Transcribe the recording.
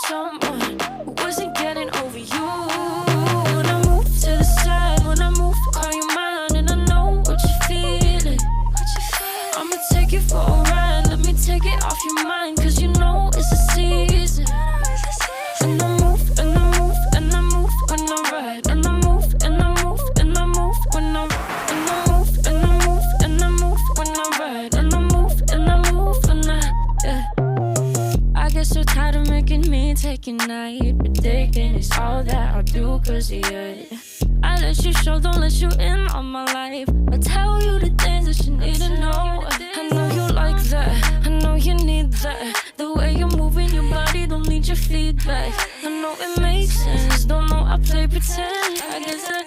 someone who wasn't getting over you. When I move to the side, when I move, call you mine, and I know what you're feeling. I'ma take you for a ride, let me take it off your mind, cause you know it's a season. And I move, and I move, and I move when I ride, and I move, and I move, and I move when I ride, and I move, and I move, and I move when I ride, and I move, and I move when yeah. I get so tired of making me take your night, but taking is all that I'll do cause of you. I let you show, don't let you in on my life. I tell you the things that you need to know. I know you like that, I know you need that. The way you're moving your body, don't need your feedback. I know it makes sense, don't know I play pretend. I guess that